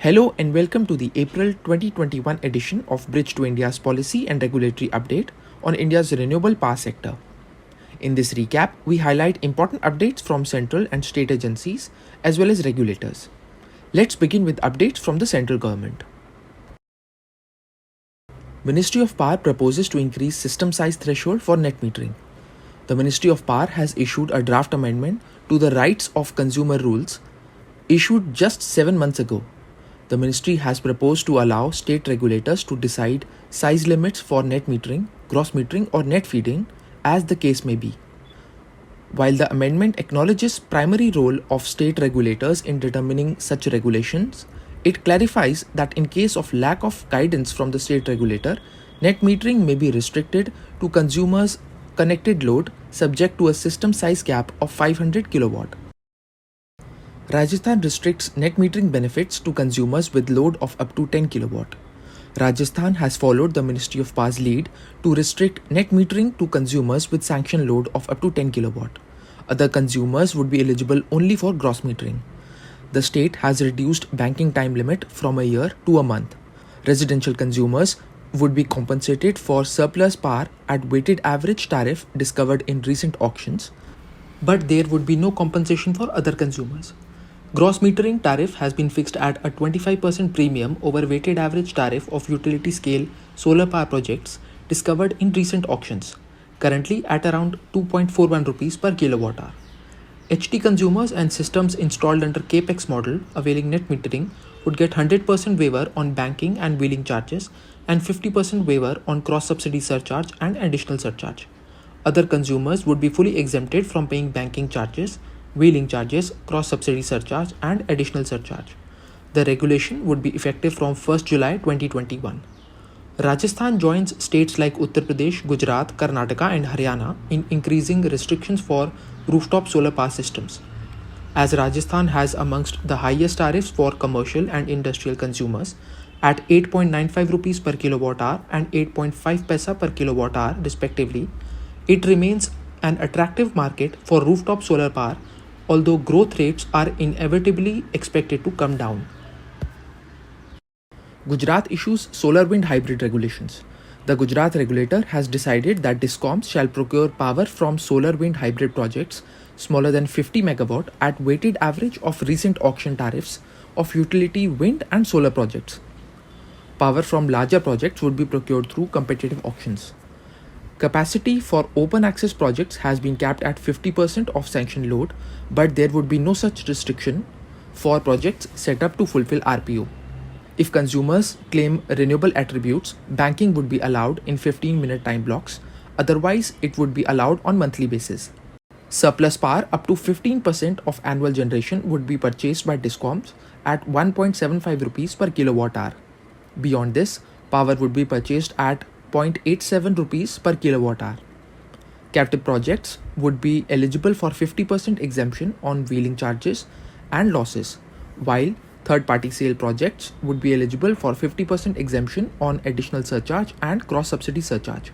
Hello and welcome to the April 2021 edition of Bridge to India's policy and regulatory update on India's renewable power sector. In this recap, we highlight important updates from central and state agencies as well as regulators. Let's begin with updates from the central government. Ministry of Power proposes to increase system size threshold for net metering. The Ministry of Power has issued a draft amendment to the Rights of Consumer rules issued just 7 months ago. The ministry has proposed to allow state regulators to decide size limits for net metering, gross metering or net feeding as the case may be. While the amendment acknowledges primary role of state regulators in determining such regulations, it clarifies that in case of lack of guidance from the state regulator, net metering may be restricted to consumers' connected load subject to a system size cap of 500 kilowatt. Rajasthan restricts net metering benefits to consumers with load of up to 10 kilowatt. Rajasthan has followed the Ministry of Power's lead to restrict net metering to consumers with sanction load of up to 10 kilowatt. Other consumers would be eligible only for gross metering. The state has reduced banking time limit from a year to a month. Residential consumers would be compensated for surplus power at weighted average tariff discovered in recent auctions, but there would be no compensation for other consumers. Gross metering tariff has been fixed at a 25% premium over weighted average tariff of utility scale solar power projects discovered in recent auctions, currently at around 2.41 rupees per kilowatt hour. HT consumers and systems installed under CAPEX model availing net metering would get 100% waiver on banking and wheeling charges and 50% waiver on cross subsidy surcharge and additional surcharge. Other consumers would be fully exempted from paying banking charges, wheeling charges, cross-subsidy surcharge and additional surcharge. The regulation would be effective from 1st July 2021. Rajasthan joins states like Uttar Pradesh, Gujarat, Karnataka and Haryana in increasing restrictions for rooftop solar power systems. As Rajasthan has amongst the highest tariffs for commercial and industrial consumers at 8.95 rupees per kilowatt hour and 8.5 paisa per kilowatt hour respectively, it remains an attractive market for rooftop solar power, although growth rates are inevitably expected to come down. Gujarat issues solar wind hybrid regulations. The Gujarat regulator has decided that DISCOMs shall procure power from solar wind hybrid projects smaller than 50 megawatt at weighted average of recent auction tariffs of utility wind and solar projects. Power from larger projects would be procured through competitive auctions. Capacity for open access projects has been capped at 50% of sanctioned load, but there would be no such restriction for projects set up to fulfill RPO. If consumers claim renewable attributes, banking would be allowed in 15-minute time blocks, otherwise it would be allowed on monthly basis. Surplus power up to 15% of annual generation would be purchased by DISCOMs at 1.75 rupees per kilowatt hour. Beyond this, power would be purchased at 0.87 rupees per kilowatt hour. Captive projects would be eligible for 50% exemption on wheeling charges and losses, while third-party sale projects would be eligible for 50% exemption on additional surcharge and cross-subsidy surcharge.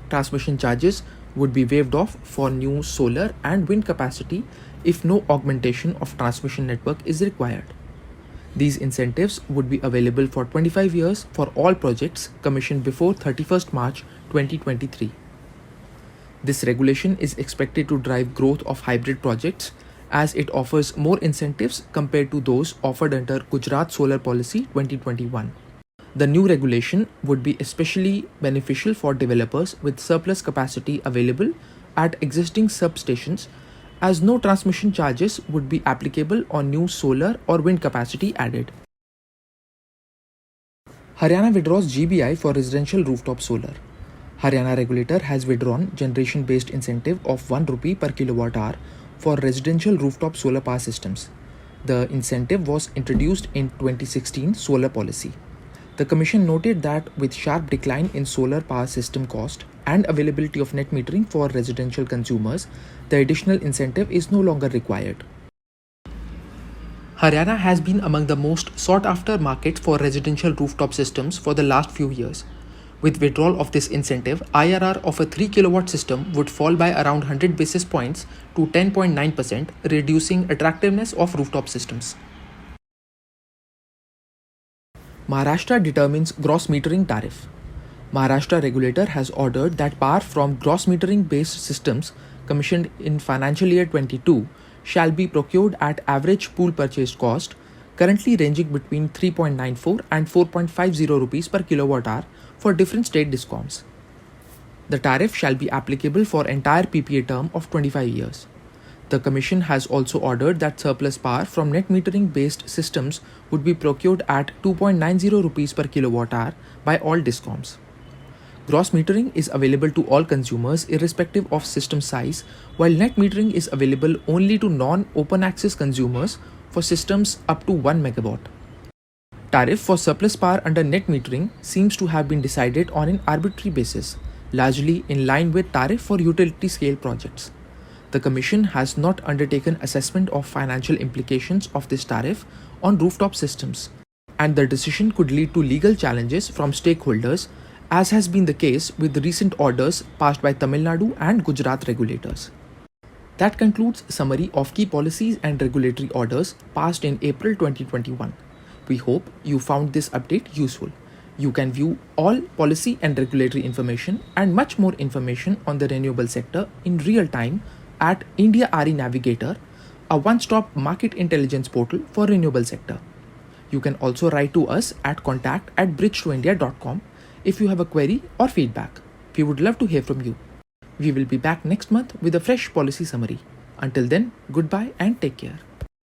Transmission charges would be waived off for new solar and wind capacity if no augmentation of transmission network is required. These incentives would be available for 25 years for all projects commissioned before 31st March 2023. This regulation is expected to drive growth of hybrid projects as it offers more incentives compared to those offered under Gujarat Solar Policy 2021. The new regulation would be especially beneficial for developers with surplus capacity available at existing substations, as no transmission charges would be applicable on new solar or wind capacity added. Haryana withdraws GBI for residential rooftop solar. Haryana regulator has withdrawn generation-based incentive of 1 rupee per kilowatt hour for residential rooftop solar power systems. The incentive was introduced in 2016 solar policy. The Commission noted that with sharp decline in solar power system cost and availability of net metering for residential consumers, the additional incentive is no longer required. Haryana has been among the most sought-after markets for residential rooftop systems for the last few years. With withdrawal of this incentive, IRR of a 3 kilowatt system would fall by around 100 basis points to 10.9%, reducing attractiveness of rooftop systems. Maharashtra determines gross metering tariff. Maharashtra regulator has ordered that power from gross metering based systems commissioned in financial year 22 shall be procured at average pool purchase cost, currently ranging between 3.94 and 4.50 rupees per kilowatt hour for different state discoms. The tariff shall be applicable for entire PPA term of 25 years. The Commission has also ordered that surplus power from net metering based systems would be procured at 2.90 rupees per kilowatt hour by all discoms. Gross metering is available to all consumers irrespective of system size, while net metering is available only to non-open access consumers for systems up to 1 megawatt. Tariff for surplus power under net metering seems to have been decided on an arbitrary basis, largely in line with tariff for utility scale projects. The Commission has not undertaken assessment of financial implications of this tariff on rooftop systems, and the decision could lead to legal challenges from stakeholders, as has been the case with the recent orders passed by Tamil Nadu and Gujarat regulators. That concludes summary of key policies and regulatory orders passed in April 2021. We hope you found this update useful. You can view all policy and regulatory information and much more information on the renewable sector in real time at India RE Navigator, a one-stop market intelligence portal for renewable sector. You can also write to us at contact@bridge2india.com if you have a query or feedback. We would love to hear from you. We will be back next month with a fresh policy summary. Until then, goodbye and take care.